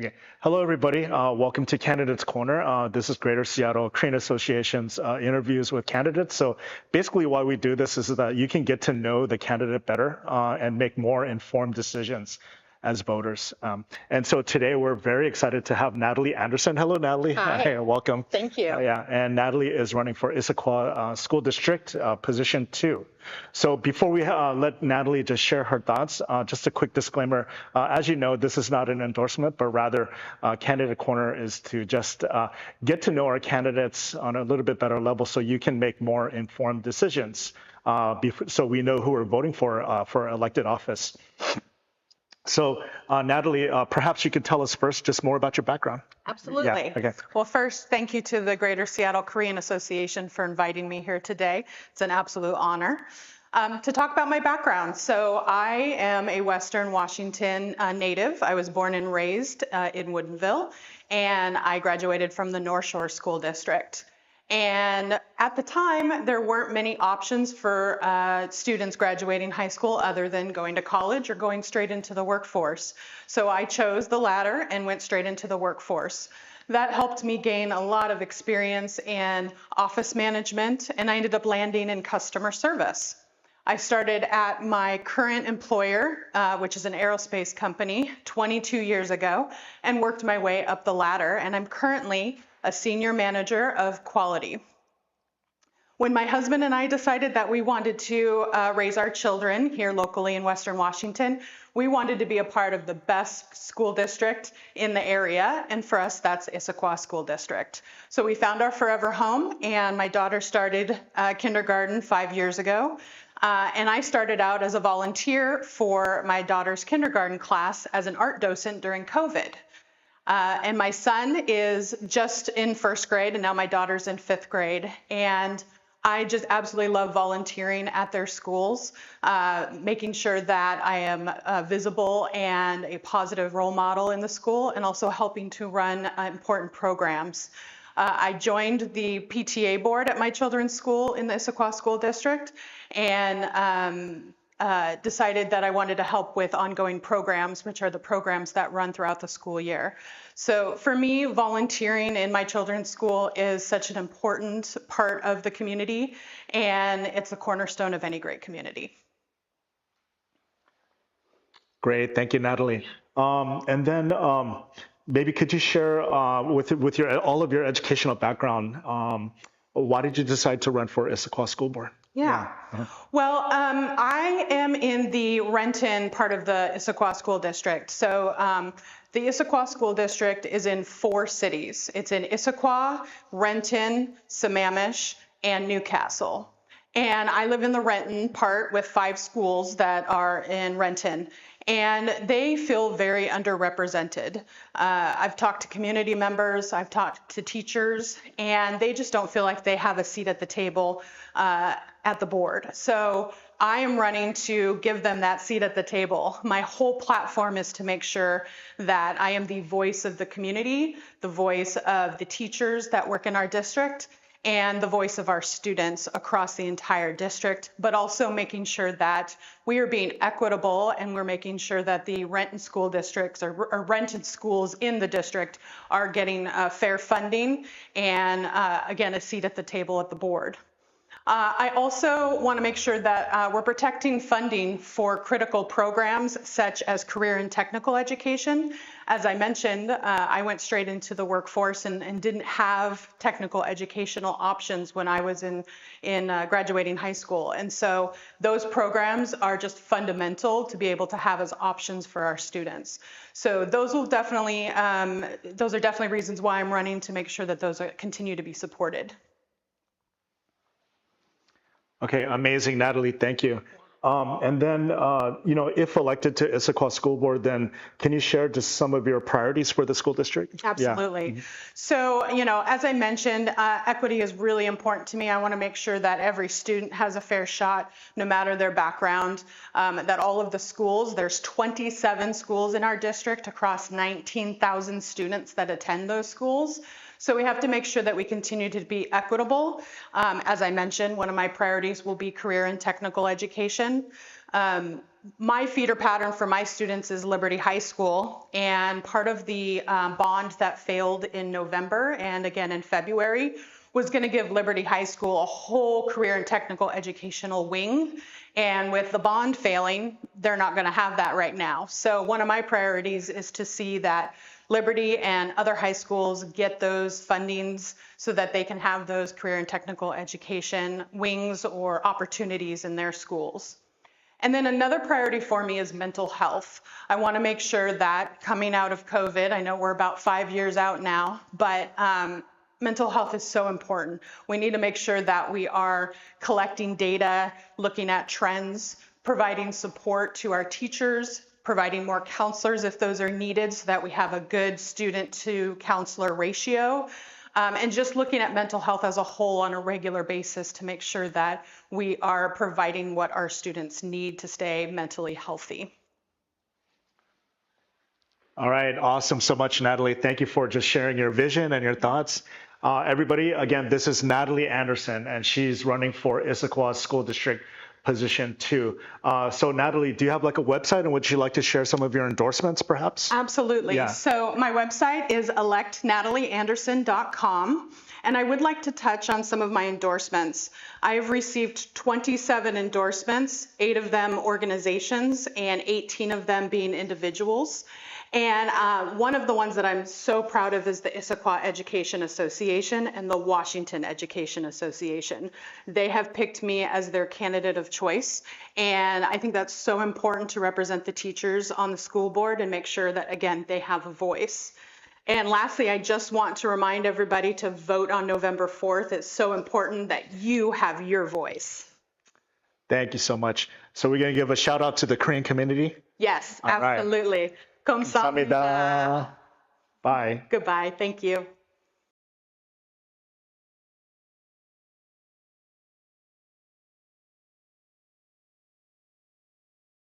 Okay. Hello, everybody. Welcome to Candidates Corner. This is Greater Seattle Korean Association's interviews with candidates. So basically why we do this is that you can get to know the candidate better and make more informed decisions as voters. And so today we're very excited to have Natalie Anderson. Hello, Natalie. Hi. Welcome. Thank you. Yeah, and Natalie is running for Issaquah School District, position 2. So before we let Natalie just share her thoughts, just a quick disclaimer. As you know, this is not an endorsement, but rather Candidate Corner is to just get to know our candidates on a little bit better level so you can make more informed decisions so we know who we're voting for elected office. So Natalie, perhaps you could tell us first just more about your background. Absolutely. Yeah, okay. Well, first, thank you to the Greater Seattle Korean Association for inviting me here today. It's an absolute honor. To talk about my background. So I am a Western Washington native. I was born and raised in Woodinville, and I graduated from the North Shore School District. And at the time, there weren't many options for students graduating high school other than going to college or going straight into the workforce. So I chose the latter and went straight into the workforce. That helped me gain a lot of experience in office management, and I ended up landing in customer service. I started at my current employer, which is an aerospace company, 22 years ago, and worked my way up the ladder, and I'm currently a senior manager of quality. When my husband and I decided that we wanted to raise our children here locally in Western Washington, we wanted to be a part of the best school district in the area, and for us, that's Issaquah School District. So we found our forever home, and my daughter started kindergarten 5 years ago, and I started out as a volunteer for my daughter's kindergarten class as an art docent during COVID. And my son is just in first grade, and now my daughter's in 5th grade. And I just absolutely love volunteering at their schools, making sure that I am visible and a positive role model in the school, and also helping to run important programs. I joined the PTA board at my children's school in the Issaquah School District, and decided that I wanted to help with ongoing programs, which are the programs that run throughout the school year. So for me, volunteering in my children's school is such an important part of the community, and it's the cornerstone of any great community. Great, thank you, Natalie. And then maybe could you share with your all of your educational background, why did you decide to run for Issaquah School Board? Yeah. Well, I am in the Renton part of the Issaquah School District. So the Issaquah School District is in 4 cities. It's in Issaquah, Renton, Sammamish, and Newcastle. And I live in the Renton part with 5 schools that are in Renton, and they feel very underrepresented. I've talked to community members, I've talked to teachers, and they just don't feel like they have a seat at the table at the board. So I am running to give them that seat at the table. My whole platform is to make sure that I am the voice of the community, the voice of the teachers that work in our district, and the voice of our students across the entire district, but also making sure that we are being equitable and we're making sure that the Renton school districts or rented schools in the district are getting fair funding and, again, a seat at the table at the board. I also want to make sure that we're protecting funding for critical programs such as career and technical education. As I mentioned, I went straight into the workforce and didn't have technical educational options when I was in graduating high school. And so those programs are just fundamental to be able to have as options for our students. So those are definitely reasons why I'm running to make sure that those continue to be supported. Okay, amazing, Natalie, thank you. And then, if elected to Issaquah School Board, then can you share just some of your priorities for the school district? Absolutely. Yeah. So, as I mentioned, equity is really important to me. I want to make sure that every student has a fair shot, no matter their background, that all of the schools, there's 27 schools in our district across 19,000 students that attend those schools. So we have to make sure that we continue to be equitable. As I mentioned, one of my priorities will be career and technical education. My feeder pattern for my students is Liberty High School, and part of the bond that failed in November and again in February was going to give Liberty High School a whole career and technical educational wing. And with the bond failing, they're not going to have that right now. So one of my priorities is to see that Liberty and other high schools get those fundings so that they can have those career and technical education wings or opportunities in their schools. And then another priority for me is mental health. I want to make sure that coming out of COVID, I know we're about 5 years out now, but mental health is so important. We need to make sure that we are collecting data, looking at trends, providing support to our teachers, providing more counselors if those are needed so that we have a good student to counselor ratio. And just looking at mental health as a whole on a regular basis to make sure that we are providing what our students need to stay mentally healthy. All right, awesome so much, Natalie. Thank you for just sharing your vision and your thoughts. Everybody, again, this is Natalie Anderson, and she's running for Issaquah School District Position 2. So Natalie, do you have like a website, and would you like to share some of your endorsements perhaps? Absolutely. Yeah. So my website is electnatalieanderson.com. And I would like to touch on some of my endorsements. I have received 27 endorsements, 8 of them organizations and 18 of them being individuals. And one of the ones that I'm so proud of is the Issaquah Education Association and the Washington Education Association. They have picked me as their candidate of choice. And I think that's so important to represent the teachers on the school board and make sure that, again, they have a voice. And lastly, I just want to remind everybody to vote on November 4th. It's so important that you have your voice. Thank you so much. So we're going to give a shout out to the Korean community. Yes, all absolutely. Right. 감사합니다. Bye. Goodbye. Thank you.